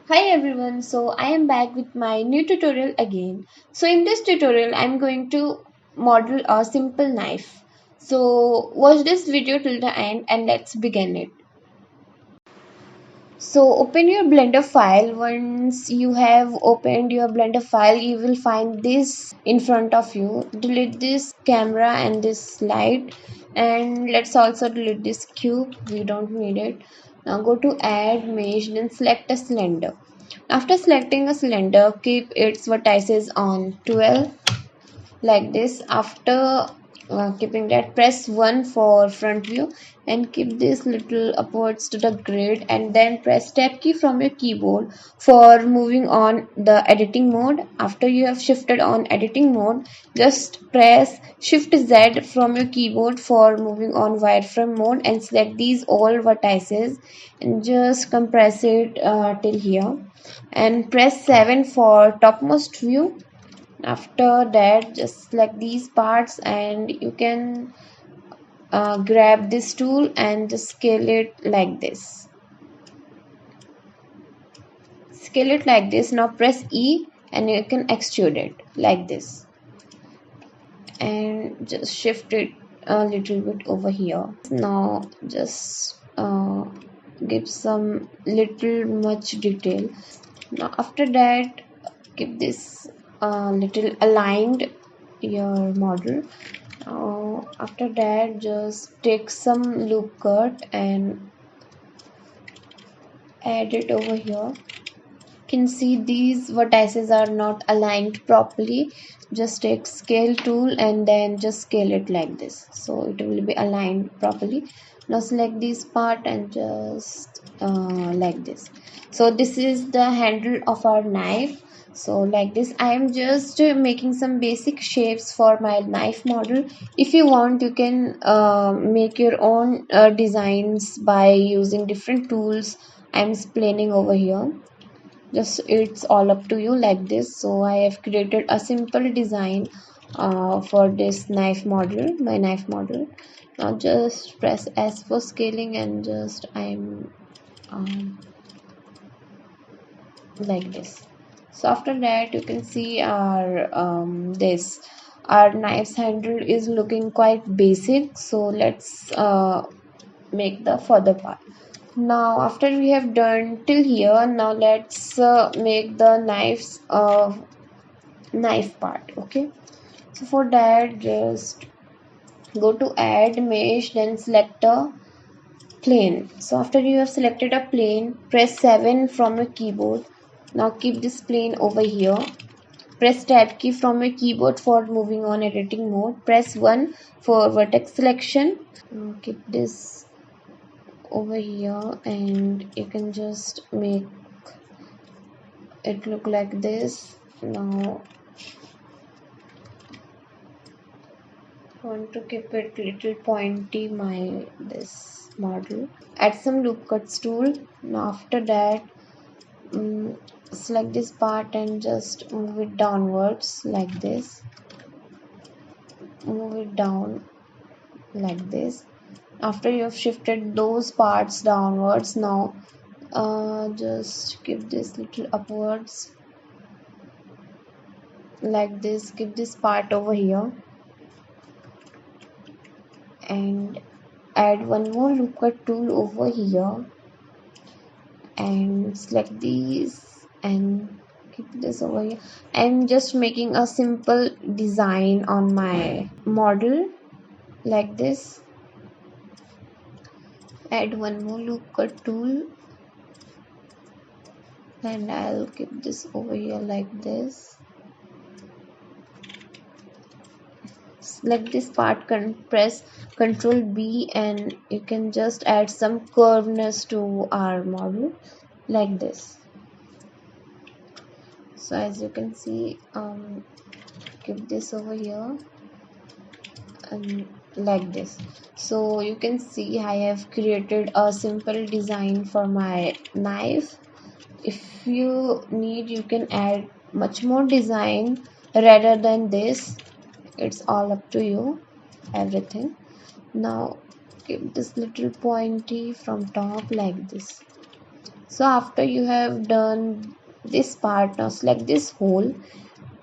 Hi everyone, so I am back with my new tutorial again. So in this tutorial I am going to model a simple knife. So watch this video till the end and let's begin it. So open your blender file. Once you have opened your blender file, you will find this in front of you. Delete this camera and this light, and let's also delete this cube. We don't need it. Now go to add mesh, then select a cylinder. After selecting a cylinder, keep its vertices on 12 like this. After keeping that, press 1 for front view and keep this little upwards to the grid, and then press tab key from your keyboard for moving on the editing mode. After you have shifted on editing mode, just press shift Z from your keyboard for moving on wireframe mode and select these all vertices and just compress it till here, and press 7 for topmost view. After that, just select these parts and you can grab this tool and just scale it like this. Scale it like this. Now press E and you can extrude it like this and just shift it a little bit over here. Now just give some little much detail. Now after that, keep this little aligned your model. After that, just take some loop cut and add it over here. You can see these vertices are not aligned properly. Just take scale tool and then just scale it like this, so it will be aligned properly. Now select this part and just like this. So this is the handle of our knife. So like this, I am just making some basic shapes for my knife model. If you want, you can make your own designs by using different tools I am explaining over here. Just it's all up to you like this. So I have created a simple design for this knife model, my knife model. Now just press S for scaling and just I'm like this. So after that, you can see our this our knife's handle is looking quite basic. So let's make the further part. Now after we have done till here, now let's make the knife part. Okay, so for that, just go to add mesh, then select a plane. So after you have selected a plane, press 7 from your keyboard. Now keep this plane over here. Press tab key from your keyboard for moving on editing mode. Press 1 for vertex selection. Now keep this over here and you can just make it look like this. Now I want to keep it little pointy, my this model. Add some loop cuts tool. Now after that, select this part and just move it downwards like this. Move it down like this. After you have shifted those parts downwards, now just keep this little upwards like this. Keep this part over here and add one more loop cut tool over here and select these and keep this over here. I'm just making a simple design on my model like this. Add one more loop cut tool and I'll keep this over here like this. Select this part, press Ctrl B and you can just add some curveness to our model like this. So as you can see, keep this over here and like this. So you can see I have created a simple design for my knife. If you need, you can add much more design rather than this. It's all up to you, everything. Now keep this little pointy from top like this. So after you have done this part, now select this hole.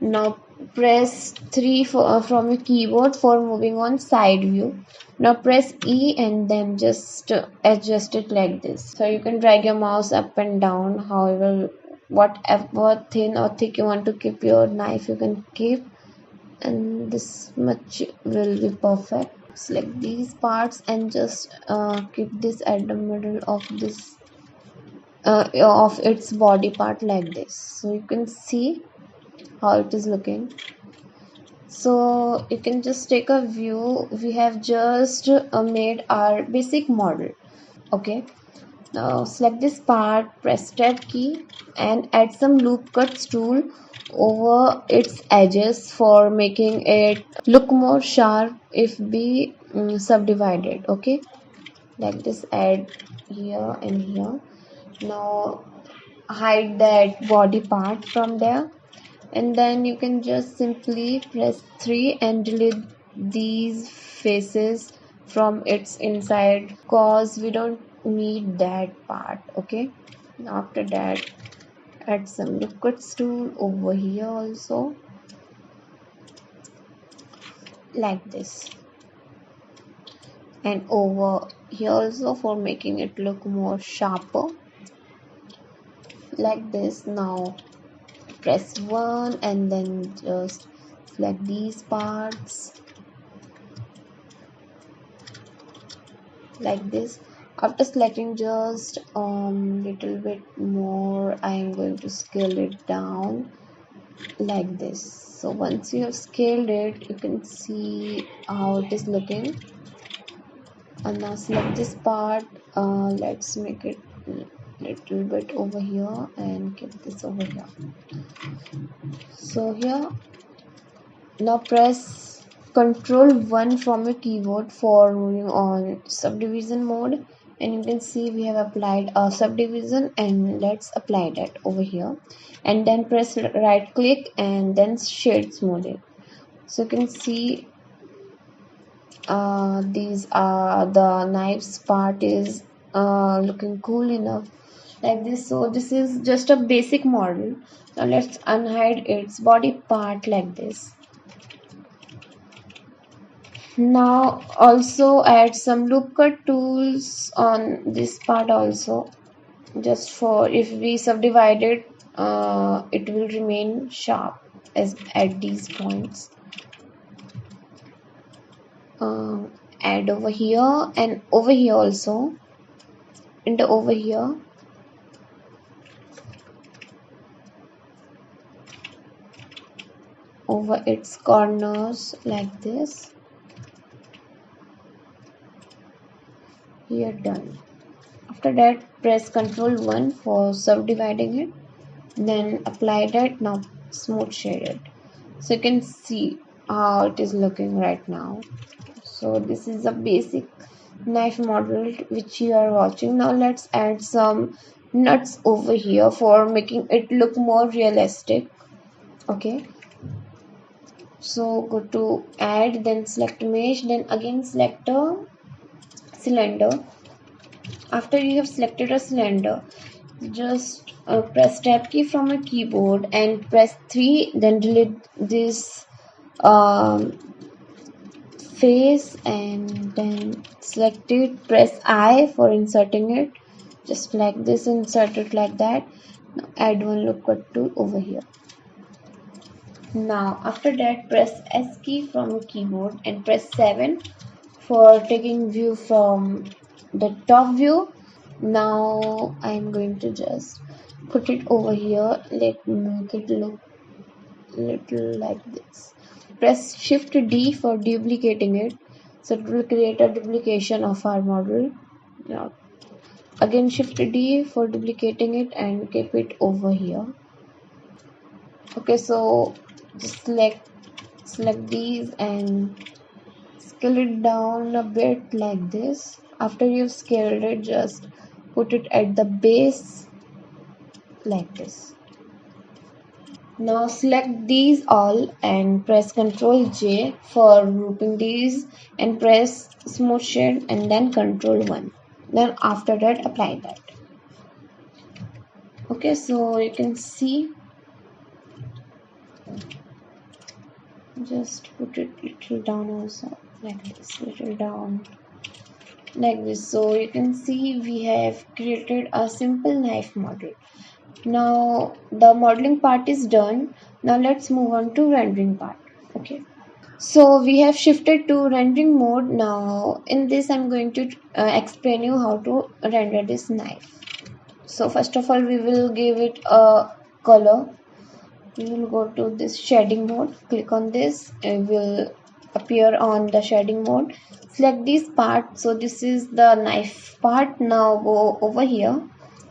Now press 3 from your keyboard for moving on side view. Now press E and then just adjust it like this. So you can drag your mouse up and down, however whatever thin or thick you want to keep your knife you can keep, and this much will be perfect. Select these parts and just keep this at the middle of its body part like this, so you can see how it is looking. So you can just take a view. We have just made our basic model. Okay, now select this part, press tab key and add some loop cuts tool over its edges for making it look more sharp if be subdivided. Okay, like this, add here and here. Now hide that body part from there, and then you can just simply press 3 and delete these faces from its inside, cause we don't need that part. Okay, after that add some liquids tool over here also, like this, and over here also for making it look more sharper, like this. Now press 1 and then just select these parts like this. After selecting just little bit more, I am going to scale it down like this. So once you have scaled it, you can see how it is looking. And now select this part, let's make it little bit over here and keep this over here. So here, now press Ctrl 1 from your keyboard for moving on subdivision mode, and you can see we have applied a subdivision, and let's apply that over here, and then press right click and then shades mode. So you can see these are the knives part is looking cool enough like this. So this is just a basic model. Now let's unhide its body part like this. Now also add some loop cut tools on this part also, just for if we subdivide it, it will remain sharp as at these points. Add over here and over here also, and over here, over its corners like this. Here, done. After that press Ctrl 1 for subdividing it, then apply that. Now smooth shade it, so you can see how it is looking right now. So this is a basic knife model which you are watching. Now let's add some nuts over here for making it look more realistic. Okay, so go to add, then select mesh, then again select a cylinder. After you have selected a cylinder, just press tab key from your keyboard and press 3, then delete this um, face, and then select it, press I for inserting it, just like this, insert it like that. Now add one loop cut tool over here. Now after that press S key from your keyboard and press 7 for taking view from the top view. Now I'm going to just put it over here. Let me make it look little like this. Press Shift D for duplicating it, so it will create a duplication of our model. Now again Shift D for duplicating it and keep it over here. Okay, so just select these and scale it down a bit like this. After you've scaled it, just put it at the base like this. Now select these all and press Ctrl J for grouping these, and press smooth shade and then Ctrl 1. Then after that apply that. Okay, so you can see, just put it little down also, like this, little down, like this. So you can see we have created a simple knife model. Now the modeling part is done. Now let's move on to rendering part. Okay, so we have shifted to rendering mode. Now in this I'm going to explain you how to render this knife. So first of all we will give it a color. We will go to this shading mode, click on this, it will appear on the shading mode. Select this part, so this is the knife part. Now go over here,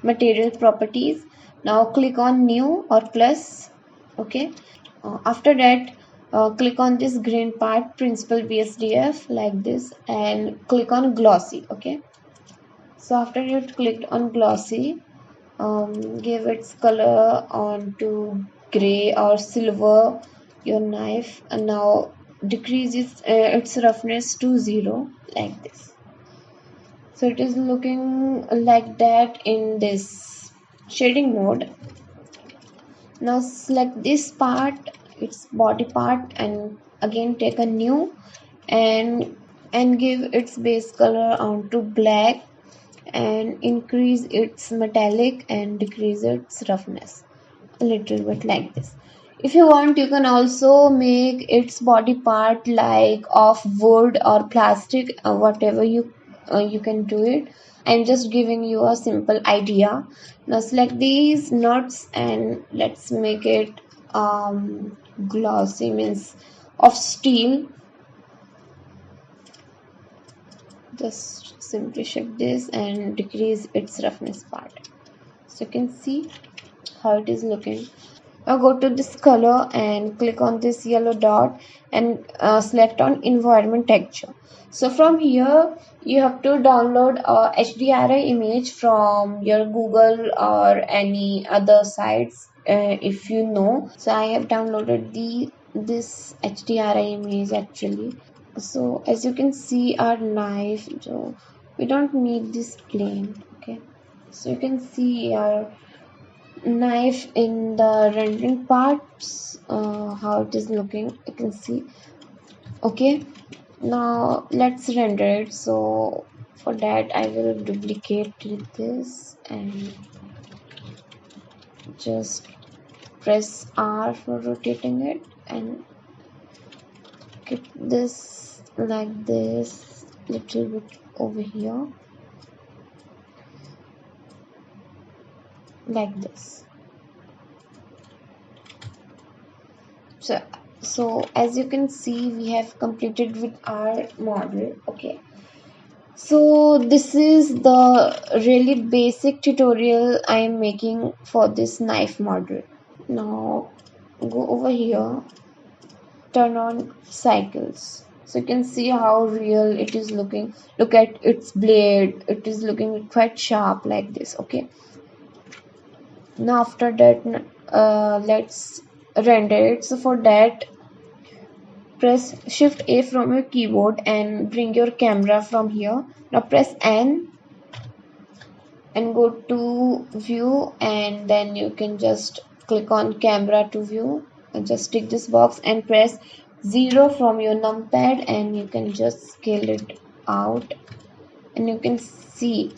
material properties. Now click on new or plus. Okay, after that click on this green part, principal BSDF, like this, and click on glossy. Okay, so after you clicked on glossy, give its color on to gray or silver your knife, and now decrease its roughness to 0, like this. So it is looking like that in this shading mode. Now select this part, its body part, and again take a new, and give its base color on to black, and increase its metallic and decrease its roughness a little bit, like this. If you want, you can also make its body part like of wood or plastic, whatever you can do it. I'm just giving you a simple idea. Now select these nuts and let's make it glossy, means of steel. Just simply shift this and decrease its roughness part, so you can see how it is looking. Now go to this color and click on this yellow dot, and select on environment texture. So from here you have to download a HDRI image from your Google or any other sites, if you know. So I have downloaded this HDRI image actually. So as you can see our knife, so we don't need this plane. Okay, so you can see our knife in the rendering parts, how it is looking, you can see. Okay, now let's render it. So for that I will duplicate this and just press R for rotating it, and keep this like this, little bit over here, like this. So as you can see, we have completed with our model. Okay, so this is the really basic tutorial I am making for this knife model. Now go over here, turn on cycles, so you can see how real it is looking. Look at its blade, it is looking quite sharp, like this. Okay, now after that let's render it. So for that, press Shift A from your keyboard and bring your camera from here. Now press N and go to view, and then you can just click on camera to view, and just tick this box and press 0 from your numpad, and you can just scale it out, and you can see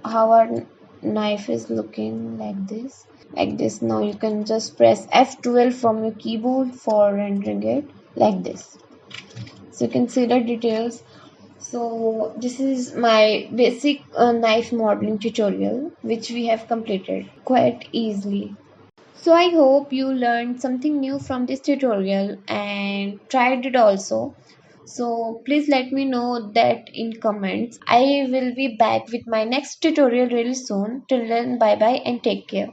how our knife is looking, like this, like this. Now you can just press F12 from your keyboard for rendering it, like this. So you can see the details. So this is my basic knife modeling tutorial, which we have completed quite easily. So I hope you learned something new from this tutorial and tried it also. So please let me know that in comments. I will be back with my next tutorial really soon. Till then, bye bye and take care.